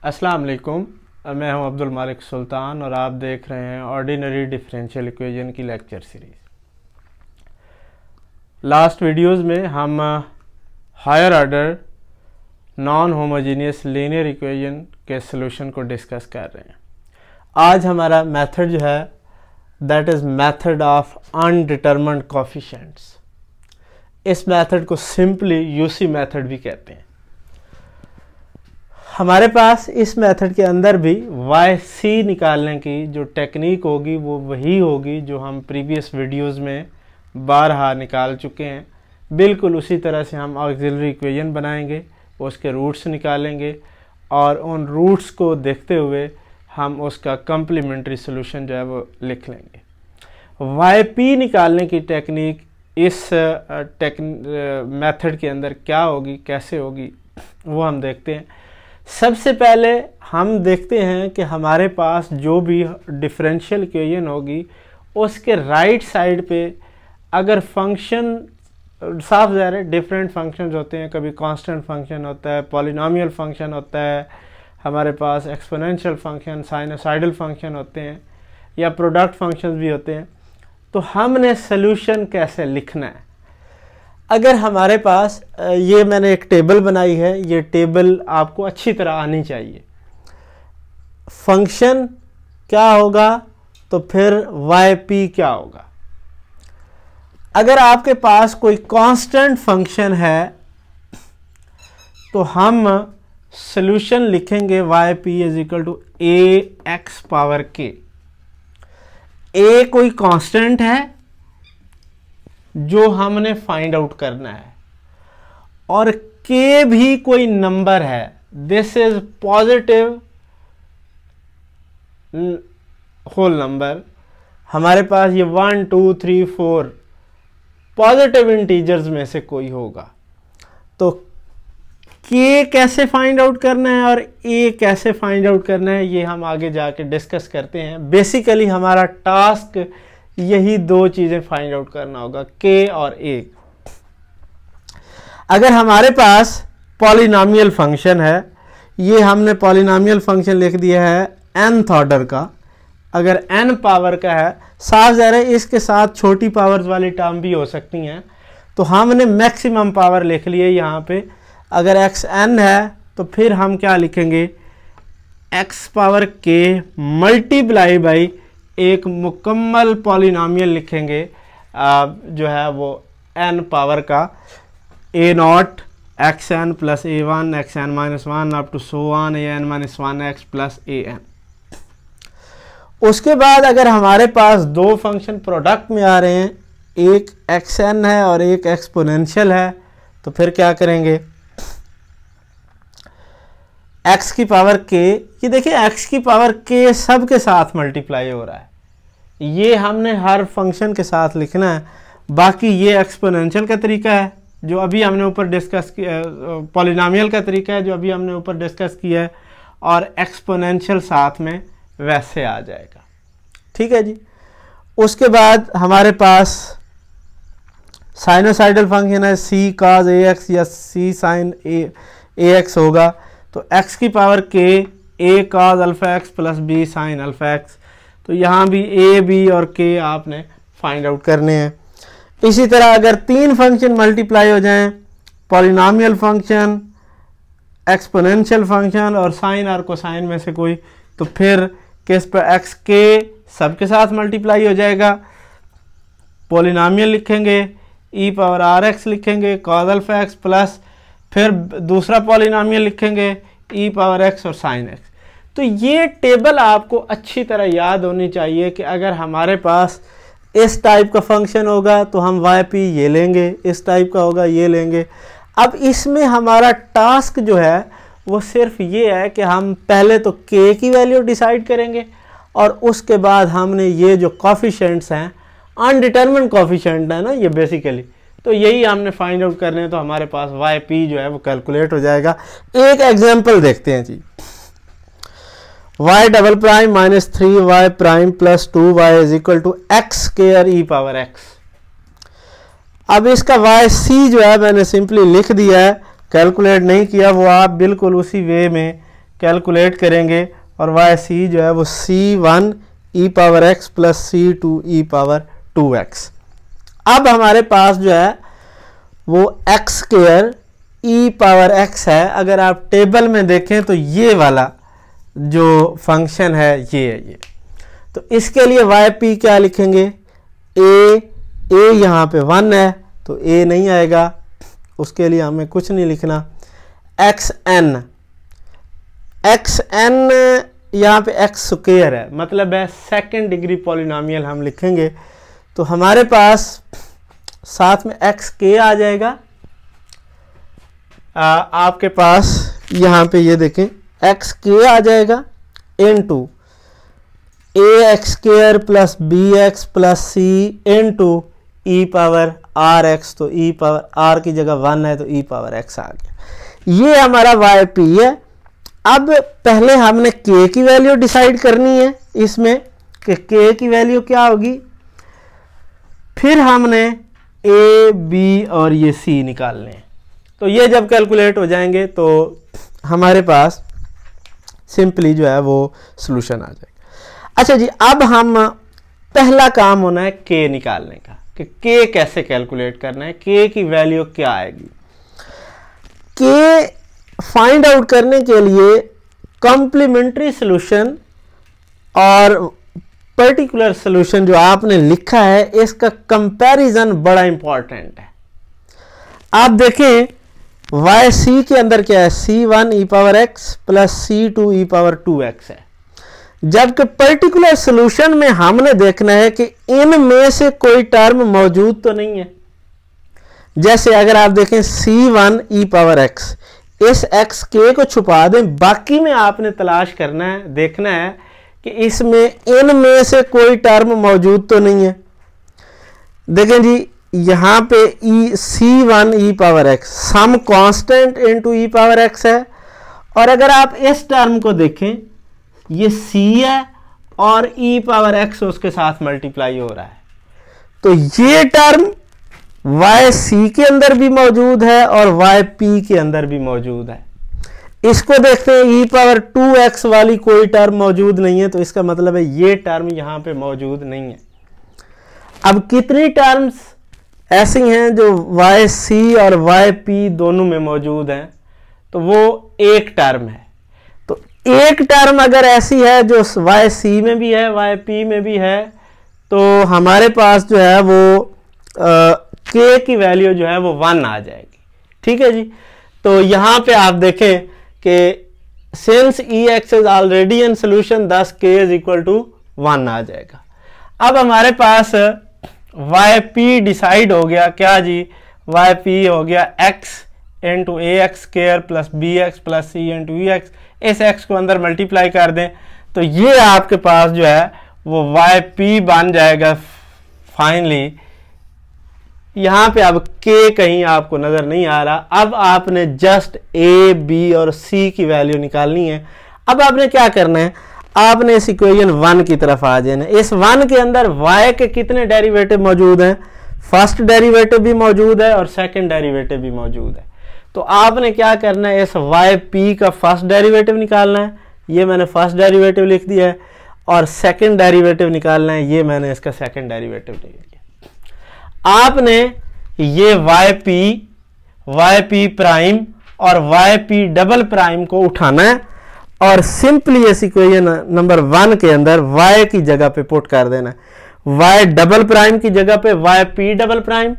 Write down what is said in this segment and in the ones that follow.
अस्सलाम वालेकुम। मैं हूं अब्दुल मालिक सुल्तान और आप देख रहे हैं ऑर्डिनरी डिफरेंशियल इक्वेशन की लेक्चर सीरीज़। लास्ट वीडियोस में हम higher order non homogeneous linear equation के सॉल्यूशन को डिस्कस कर रहे हैं। आज हमारा मेथड जो है that is method of undetermined coefficients. इस मेथड को सिंपली यूसी मेथड भी कहते हैं। हमारे पास इस मेथड के अंदर भी YC निकालने की जो टेक्निक होगी वो वही होगी जो हम प्रीवियस वीडियोस में बारहा निकाल चुके हैं। बिल्कुल उसी तरह से हम ऑक्सिलरी इक्वेशन बनाएंगे, उसके रूट्स निकालेंगे और उन रूट्स को देखते हुए हम उसका कम्प्लीमेंट्री सोल्यूशन जो है वो लिख लेंगे। YP निकालने की टेक्निक इस मेथड के अंदर क्या होगी, कैसे होगी, वो हम देखते हैं। सबसे पहले हम देखते हैं कि हमारे पास जो भी डिफरेंशियल इक्वेशन होगी उसके राइट साइड पे अगर फंक्शन साफ ज़ाहिर है डिफरेंट फंक्शंस होते हैं, कभी कांस्टेंट फंक्शन होता है, पॉलिनोमियल फंक्शन होता है, हमारे पास एक्सपोनेंशियल फंक्शन, साइनोसाइडल फंक्शन होते हैं या प्रोडक्ट फंक्शंस भी होते हैं। तो हमने सॉल्यूशन कैसे लिखना है, अगर हमारे पास ये मैंने एक टेबल बनाई है, ये टेबल आपको अच्छी तरह आनी चाहिए। फंक्शन क्या होगा तो फिर YP क्या होगा। अगर आपके पास कोई कांस्टेंट फंक्शन है तो हम सॉल्यूशन लिखेंगे YP is equal to AX power K। A कोई कांस्टेंट है जो हमने फाइंड आउट करना है और K भी कोई नंबर है। This is positive whole number. हमारे पास ये 1 2 3 4 पॉजिटिव इंटीजर्स में से कोई होगा। तो K कैसे फाइंड आउट करना है और A कैसे फाइंड आउट करना है ये हम आगे जाके डिस्कस करते हैं। बेसिकली हमारा टास्क यही दो चीजें फाइंड आउट करना होगा, K और A। अगर हमारे पास पॉलिनोमियल फंक्शन है, ये हमने पॉलिनोमियल फंक्शन लिख दिया है nth ऑर्डर का। अगर n पावर का है, साफ ज़ाहिर है इसके साथ छोटी पावर्स वाली टर्म भी हो सकती हैं, तो हमने मैक्सिमम पावर लिख ली है यहाँ पे। अगर xn है तो फिर हम क्या लिखेंगे, x power k multiply by एक मुकम्मल पॉलिनोमियल लिखेंगे जो है वो n पावर का a0 xn plus a1 xn minus 1 up to so on an minus 1x plus an। उसके बाद अगर हमारे पास दो फंक्शन प्रोडक्ट में आ रहे हैं, एक xn है और एक एक्सपोनेंशियल है, तो फिर क्या करेंगे, x की पावर k, ये देखिए x की पावर k सब के साथ मल्टीप्लाई हो रहा है, ये हमने हर फंक्शन के साथ लिखना है। बाकी ये एक्सपोनेंशियल का तरीका है जो अभी हमने ऊपर डिस्कस किया, पॉलिनोमियल का तरीका है जो अभी हमने ऊपर डिस्कस किया है, और एक्सपोनेंशियल साथ में वैसे आ जाएगा। ठीक है जी। उसके बाद हमारे पास साइनोसाइडल फंक्शन है, C cos AX या C sin AX होगा, तो x की power k A cos alpha x plus B sin alpha x। तो यहाँ भी A, B और K आपने फाइंड आउट करने हैं। इसी तरह अगर तीन फंक्शन मल्टीप्लाई हो जाएं, पॉलिनोमियल फंक्शन, एक्सपोनेंशियल फंक्शन और साइन और कोसाइन में से कोई, तो फिर किस पर x k सबके साथ मल्टीप्लाई हो जाएगा, पॉलिनोमियल लिखेंगे, e पावर rx लिखेंगे cos अल्फा x प्लस फिर दूसरा पॉलिनोमियल लिखेंगे e पावर x और साइन x। तो ये टेबल आपको अच्छी तरह याद होनी चाहिए कि अगर हमारे पास इस टाइप का फंक्शन होगा तो हम YP ये लेंगे, इस टाइप का होगा ये लेंगे। अब इसमें हमारा टास्क जो है वो सिर्फ ये है कि हम पहले तो K की वैल्यू डिसाइड करेंगे और उसके बाद हमने ये जो कोएफिशिएंट्स हैं, अनडिटरमिन्ड कोएफिशिएंट है ना ये बेसिकली, तो यही हमने फाइंड आउट करने हैं। तो हमारे पास YP जो है वो कैलकुलेट हो जाएगा। एक एग्जांपल देखते हैं जी, y double prime minus 3y prime plus 2y is equal to x square e power x। अब इसका YC जो है मैंने सिंपली लिख दिया है, कैलकुलेट नहीं किया, वो आप बिल्कुल उसी वे में कैलकुलेट करेंगे और वाई सी जो है वो C1 e power x plus C2 e power 2x। अब हमारे पास जो है वो x square e power x है। अगर आप टेबल में देखें तो ये वाला जो फंक्शन है ये है ये। तो इसके लिए वाई पी क्या लिखेंगे, ए यहाँ पे 1 है तो a नहीं आएगा, उसके लिए हमें कुछ नहीं लिखना। xn यहाँ पे x स्क्वायर है, मतलब है सेकेंड डिग्री पॉलिनोमियल हम लिखेंगे। तो हमारे पास साथ में xk आ जाएगा। आपके पास यहाँ पे ये देखें xk आ जाएगा into ax square plus bx plus c into e power rx। तो e पावर r की जगह 1 है तो e पावर x आ गया। ये हमारा वाई पी है। अब पहले हमने k की वैल्यू डिसाइड करनी है इसमें कि k की वैल्यू क्या होगी, फिर हमने a b और ये c निकालने हैं। तो ये जब कैलकुलेट हो जाएंगे तो हमारे पास सिंपली जो है वो सॉल्यूशन आ जाएगा। अच्छा जी, अब हम पहला काम होना है k निकालने का कि k कैसे कैलकुलेट करना है, k की वैल्यू क्या आएगी। k फाइंड आउट करने के लिए कॉम्प्लीमेंट्री सॉल्यूशन और पर्टिकुलर सॉल्यूशन जो आपने लिखा है इसका कंपैरिजन बड़ा इंपॉर्टेंट है। आप देखें वाई सी के अंदर क्या है, C1 e power x plus C2 e power 2x है, जबकि पर्टिकुलर सॉल्यूशन में हमने देखना है कि इनमें से कोई टर्म मौजूद तो नहीं है। जैसे अगर आप देखें C1 e पावर x, इस x k को छुपा दें, बाकी में आपने तलाश करना है, देखना है कि इसमें इनमें से कोई टर्म मौजूद तो नहीं है। देखें जी यहाँ पे C1 e power x some constant into e power x है, और अगर आप इस टर्म को देखें ये c है और e पावर x उसके साथ मल्टीप्लाई हो रहा है, तो ये टर्म वाई सी के अंदर भी मौजूद है और वाई पी के अंदर भी मौजूद है। इसको देखते हैं e पावर 2x वाली कोई टर्म मौजूद नहीं है, तो इसका मतलब है ये टर्म यहां पे मौजूद नहीं है। अब कितनी टर्म्स ऐसी हैं जो वाई सी और वाई पी दोनों में मौजूद हैं, तो वो एक टर्म है। तो एक टर्म अगर ऐसी है जो वाई सी में भी है वाई पी में भी है, तो हमारे पास जो है वो k की वैल्यू जो है वो 1 आ जाएगी। ठीक है जी। तो यहाँ पे आप देखें कि since ex is already in solution दस k इज इक्वल टू 1 आ जाएगा। अब हमारे पास yp डिसाइड हो गया, क्या जी, yp हो गया x into ax square plus bx plus c into ex। इस x को अंदर मल्टीप्लाई कर दें तो ये आपके पास जो है वो yp बन जाएगा फाइनली। यहाँ पे अब k कहीं आपको नजर नहीं आ रहा। अब आपने जस्ट a b और c की वैल्यू निकालनी है। अब आपने क्या करना है, आपने इस इक्वेशन 1 की तरफ आ जाना है। इस 1 के अंदर y के कितने डेरिवेटिव मौजूद हैं, फर्स्ट डेरिवेटिव भी मौजूद है और सेकंड डेरिवेटिव भी मौजूद है। तो आपने क्या करना है, इस yp का फर्स्ट डेरिवेटिव निकालना है, ये मैंने फर्स्ट डेरिवेटिव लिख दिया है, और सेकंड डेरिवेटिव निकालना है, ये मैंने इसका सेकंड डेरिवेटिव लिख दिया। आपने ये yp प्राइम और yp डबल प्राइम को उठाना है और सिंपली इस इक्वेशन नंबर 1 के अंदर y की जगह पे पुट कर देना है। y डबल प्राइम की जगह पे yp double prime,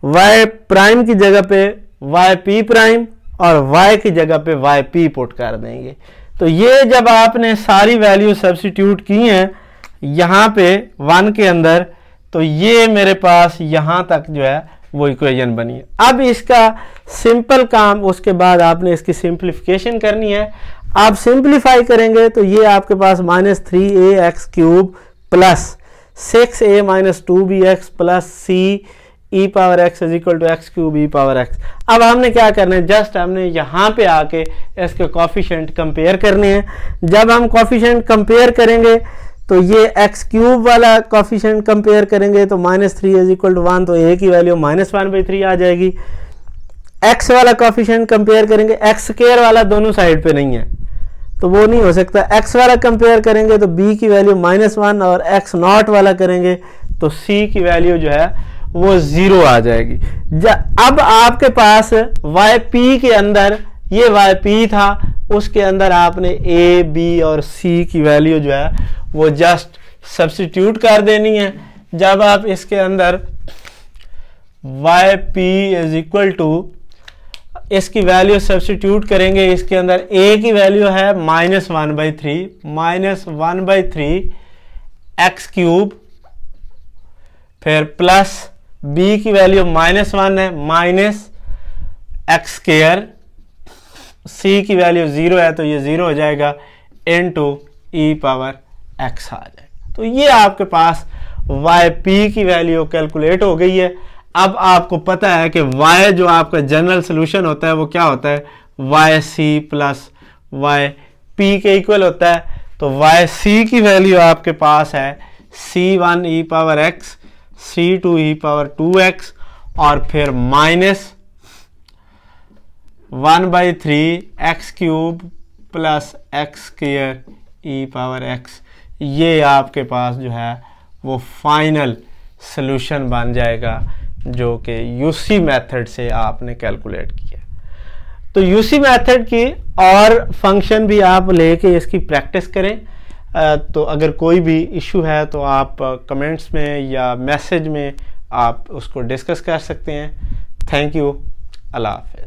y prime की जगह पे yp प्राइम और y की जगह पे yp पुट कर देंगे। तो ये जब आपने सारी वैल्यू सब्स्टिट्यूट की हैं यहाँ पे 1 के अंदर, तो ये मेरे पास यहाँ तक जो है वो इक्वेशन बनी है। अब इसका सिंपल काम, उसके बाद आपने इसकी सिंप्लीफिकेशन करनी है। आप सिंप्लीफाई करेंगे तो ये आपके पास -3ax cube plus 6a minus 2bx plus c e power x is equal to x cube e power x। अब हमने क्या करना है, जस्ट हमने यहाँ पे आके इसके कोफिशिएंट कंपेयर करने हैं। जब हम कोफिशिएंट कंपेयर करेंगे तो ये एक्स क्यूब वाला कोफिशिएंट कंपेयर करेंगे तो -3 इज इक्वल टू 1, तो a की वैल्यू -1/3 आ जाएगी। x वाला कोफिशिएंट कंपेयर करेंगे, एक्स स्क्वायर वाला दोनों साइड पे नहीं है, तो वो नहीं हो सकता। x वाला कंपेयर करेंगे तो b की वैल्यू -1 और x नॉट वाला करेंगे तो c की वैल्यू जो है वो 0 आ जाएगी। अब आपके पास yp के अंदर ये yp था, उसके अंदर आपने a b और c की वैल्यू जो है वो जस्ट सब्स्टिट्यूट कर देनी है। जब आप इसके अंदर yp इज इक्वल टू इसकी वैल्यू सब्स्टिट्यूट करेंगे, इसके अंदर a की वैल्यू है -1/3 x क्यूब, फिर प्लस b की वैल्यू -1 है -x स्क्वायर, c की वैल्यू 0 है तो ये 0 हो जाएगा इनटू e पावर x आ जाएगा। तो ये आपके पास yp की वैल्यू कैलकुलेट हो गई है। अब आपको पता है कि y जो आपका जनरल सोल्यूशन होता है वो क्या होता है, yc प्लस yp के इक्वल होता है। तो yc की वैल्यू आपके पास है c1 e power x, c2 e power 2x और फिर -1/3 x cube plus x square e power x। ये आपके पास जो है वो फाइनल सोल्यूशन बन जाएगा जो कि यूसी मेथड से आपने कैलकुलेट किया। तो यूसी मेथड की और फंक्शन भी आप लेके इसकी प्रैक्टिस करें। तो अगर कोई भी इशू है तो आप कमेंट्स में या मैसेज में आप उसको डिस्कस कर सकते हैं। Thank you. अल्लाह हाफ़िज़।